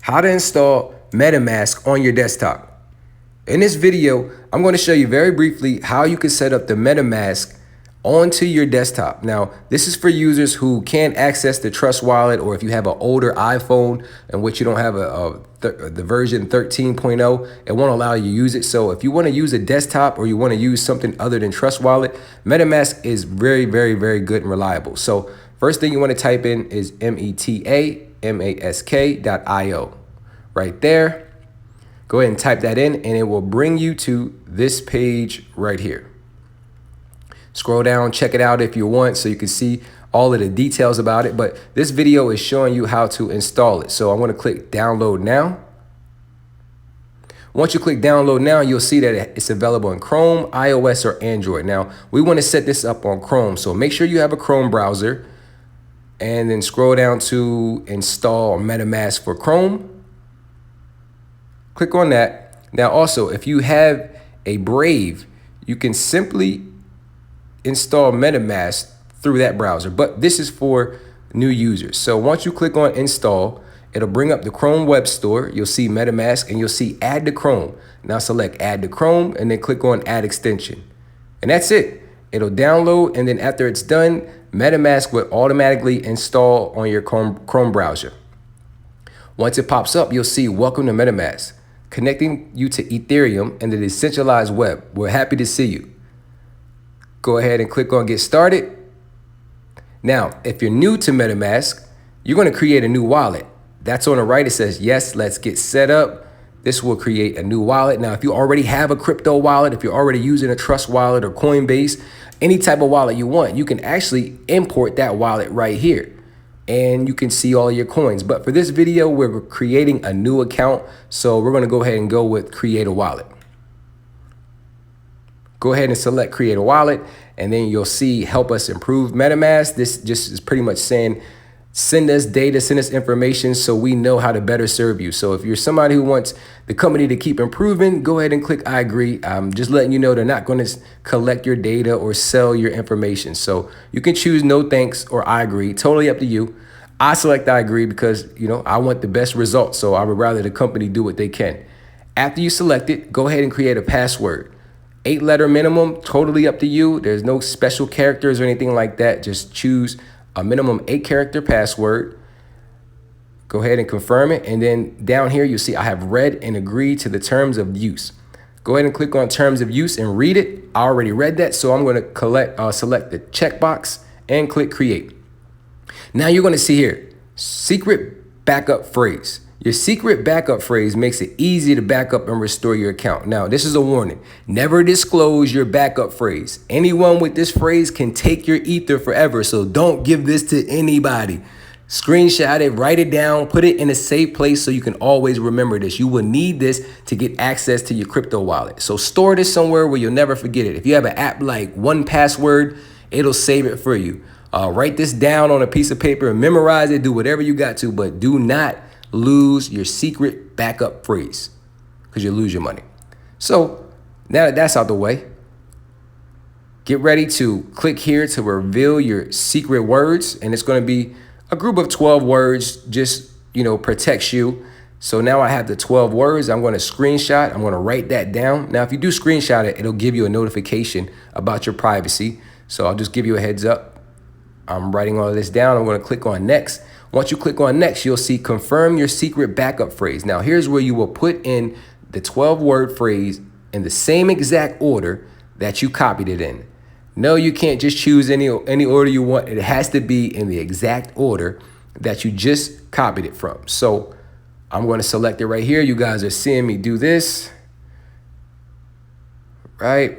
how to install Metamask on your desktop. In this video, I'm going to show you very briefly how you can set up the Metamask onto your desktop. Now, this is for users who can't access the Trust Wallet, or if you have an older iPhone in which you don't have the version 13.0, it won't allow you to use it. So if you want to use a desktop or you want to use something other than Trust Wallet, Metamask is very, very, very good and reliable. So first thing you want to type in is metamask.io. Right there. Go ahead and type that in and it will bring you to this page right here. Scroll down, check it out if you want so you can see all of the details about it. But this video is showing you how to install it. So I'm going to click download now. Once you click download now, you'll see that it's available in Chrome, iOS, or Android. Now, we want to set this up on Chrome. So make sure you have a Chrome browser and then scroll down to install Metamask for Chrome. Click on that. Now, also, if you have a Brave, you can simply install Metamask through that browser, but this is for new users. So once you click on install, it'll bring up the Chrome Web Store. You'll see Metamask and you'll see add to Chrome. Now select add to Chrome and then click on add extension. And that's it. It'll download, and then after it's done, Metamask will automatically install on your Chrome browser. Once it pops up, you'll see welcome to Metamask, connecting you to Ethereum and the decentralized web. We're happy to see you. Go ahead and click on get started. Now, if you're new to Metamask, you're going to create a new wallet. That's on the right. It says, yes, let's get set up. This will create a new wallet. Now, if you already have a crypto wallet, if you're already using a Trust Wallet or Coinbase, any type of wallet you want, you can actually import that wallet right here. And you can see all your coins. But for this video, we're creating a new account. So we're going to go ahead and go with create a wallet. Go ahead and select create a wallet, and then you'll see help us improve Metamask. This just is pretty much saying send us data, send us information so we know how to better serve you. So if you're somebody who wants the company to keep improving, go ahead and click I agree. I'm just letting you know they're not going to collect your data or sell your information. So you can choose no thanks or I agree, totally up to you. I select I agree because, I want the best results. So I would rather the company do what they can. After you select it, go ahead and create a password. 8-letter minimum, totally up to you. There's no special characters or anything like that. Just choose a minimum 8-character password. Go ahead and confirm it. And then down here, you'll see I have read and agreed to the terms of use. Go ahead and click on terms of use and read it. I already read that, so I'm going to select the checkbox and click create. Now you're going to see here, secret backup phrase. Your secret backup phrase makes it easy to back up and restore your account. Now, this is a warning. Never disclose your backup phrase. Anyone with this phrase can take your ether forever, so don't give this to anybody. Screenshot it, write it down, put it in a safe place so you can always remember this. You will need this to get access to your crypto wallet. So store this somewhere where you'll never forget it. If you have an app like 1Password, it'll save it for you. Write this down on a piece of paper and memorize it. Do whatever you got to, but do not lose your secret backup phrase because you'll lose your money. So now that that's out the way, get ready to click here to reveal your secret words. And it's going to be a group of 12 words, just, protects you. So now I have the 12 words. I'm going to screenshot. I'm going to write that down. Now, if you do screenshot it, it'll give you a notification about your privacy. So I'll just give you a heads up. I'm writing all of this down. I'm going to click on next. Once you click on next, you'll see confirm your secret backup phrase. Now, here's where you will put in the 12-word phrase in the same exact order that you copied it in. No, you can't just choose any order you want. It has to be in the exact order that you just copied it from. So I'm going to select it right here. You guys are seeing me do this, right?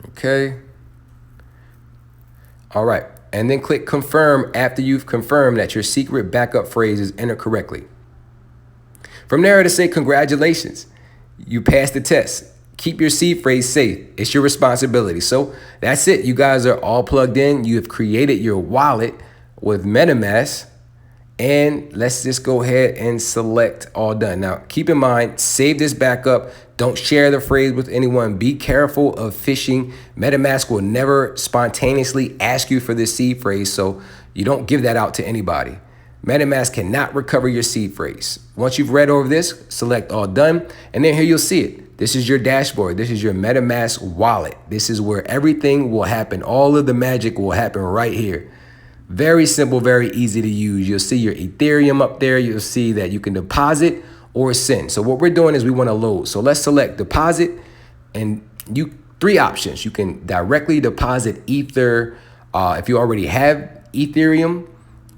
Okay. All right, and then click confirm after you've confirmed that your secret backup phrase is entered correctly. From there, it'll say congratulations, you passed the test. Keep your seed phrase safe. It's your responsibility. So that's it. You guys are all plugged in. You have created your wallet with Metamask, And let's just go ahead and select all done. Now, keep in mind, save this backup. Don't share the phrase with anyone. Be careful of phishing. MetaMask will never spontaneously ask you for this seed phrase, so you don't give that out to anybody. MetaMask cannot recover your seed phrase. Once you've read over this, select all done, and then here you'll see it. This is your dashboard. This is your MetaMask wallet. This is where everything will happen. All of the magic will happen right here. Very simple, very easy to use. You'll see your Ethereum up there. You'll see that you can deposit or send. So what we're doing is we want to load. So let's select deposit, and three options. You can directly deposit Ether. If you already have Ethereum,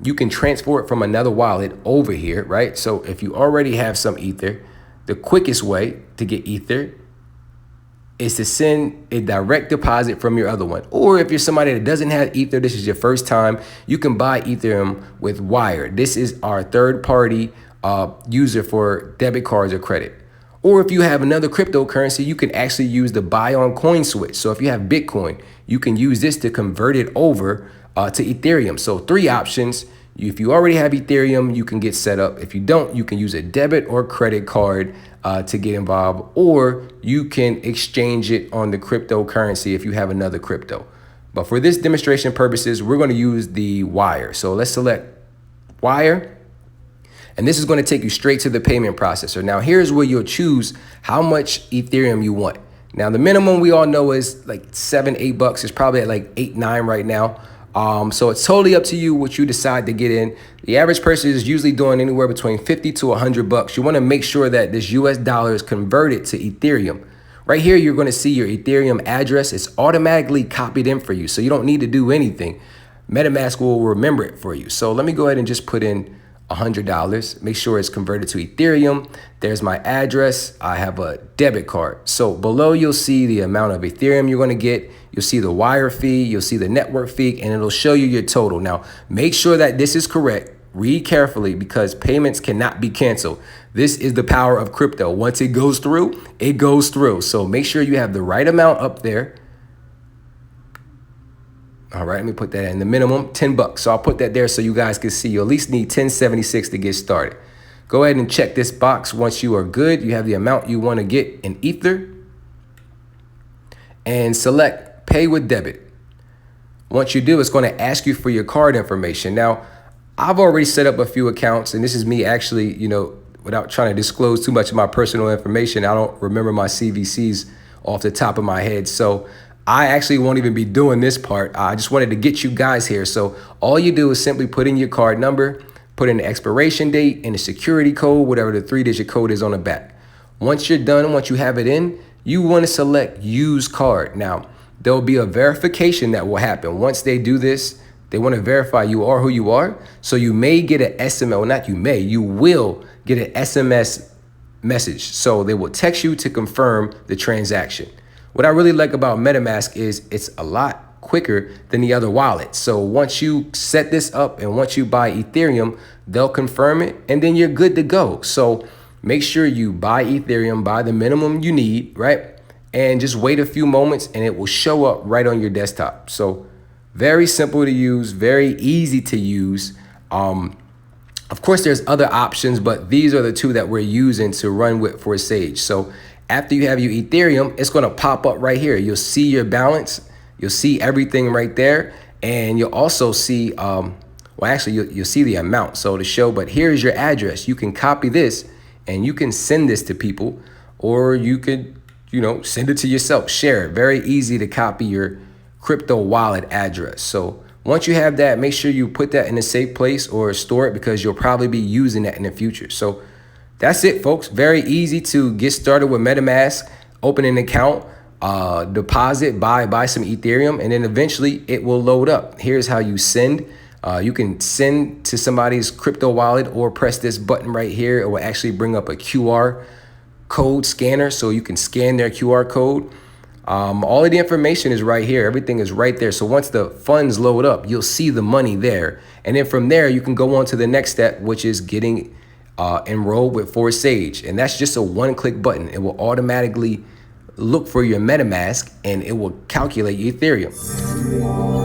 you can transfer it from another wallet over here, right? So if you already have some Ether, the quickest way to get Ether is to send a direct deposit from your other one. Or if you're somebody that doesn't have Ether, this is your first time, you can buy Ethereum with Wire. This is our third-party user for debit cards or credit. Or if you have another cryptocurrency, you can actually use the buy on coin switch. So if you have Bitcoin, you can use this to convert it over to Ethereum. So three options. If you already have Ethereum, you can get set up. If you don't, you can use a debit or credit card to get involved, or you can exchange it on the cryptocurrency if you have another crypto. But for this demonstration purposes, we're going to use the Wire. So let's select Wire. And this is going to take you straight to the payment processor. Now, here's where you'll choose how much Ethereum you want. Now, the minimum we all know is like $7-8. It's probably at like $8-9 right now. So it's totally up to you what you decide to get in. The average person is usually doing anywhere between $50 to $100. You want to make sure that this US dollar is converted to Ethereum. Right here, you're going to see your Ethereum address. It's automatically copied in for you, so you don't need to do anything. MetaMask will remember it for you. So let me go ahead and just put in $100. Make sure it's converted to Ethereum. There's my address. I have a debit card. So below, you'll see the amount of Ethereum you're going to get. You'll see the wire fee. You'll see the network fee, and it'll show you your total. Now, make sure that this is correct. Read carefully because payments cannot be canceled. This is the power of crypto. Once it goes through, it goes through. So make sure you have the right amount up there. All right, let me put that in the minimum, $10. So I'll put that there so you guys can see. You at least need 1076 to get started. Go ahead and check this box. Once you are good, you have the amount you want to get in Ether, and select pay with debit. Once you do, it's going to ask you for your card information. Now, I've already set up a few accounts, and this is me actually, without trying to disclose too much of my personal information. I don't remember my CVCs off the top of my head. So I actually won't even be doing this part. I just wanted to get you guys here. So all you do is simply put in your card number, put in the expiration date and the security code, whatever the 3-digit code is on the back. Once you're done, once you have it in, you want to select use card. Now, there'll be a verification that will happen. Once they do this, they want to verify you are who you are. So you may get an SMS, well, not you may, you will get an SMS message. So they will text you to confirm the transaction. What I really like about MetaMask is it's a lot quicker than the other wallets. So once you set this up and once you buy Ethereum, they'll confirm it and then you're good to go. So make sure you buy Ethereum, buy the minimum you need, right? And just wait a few moments and it will show up right on your desktop. So very simple to use, very easy to use. Of course, there's other options, but these are the two that we're using to run with for Sage. So after you have your Ethereum, it's going to pop up right here. You'll see your balance. You'll see everything right there. And you'll also see, you'll see the amount. So to show, but here's your address. You can copy this and you can send this to people, or you could, send it to yourself, share it. Very easy to copy your crypto wallet address. So once you have that, make sure you put that in a safe place or store it because you'll probably be using that in the future. So that's it, folks. Very easy to get started with MetaMask. Open an account, deposit, buy some Ethereum, and then eventually it will load up. Here's how you send. You can send to somebody's crypto wallet or press this button right here. It will actually bring up a QR code scanner so you can scan their QR code. All of the information is right here. Everything is right there. So once the funds load up, you'll see the money there. And then from there, you can go on to the next step, which is getting enrolled with Sage. And that's just a one-click button. It will automatically look for your MetaMask and it will calculate your Ethereum.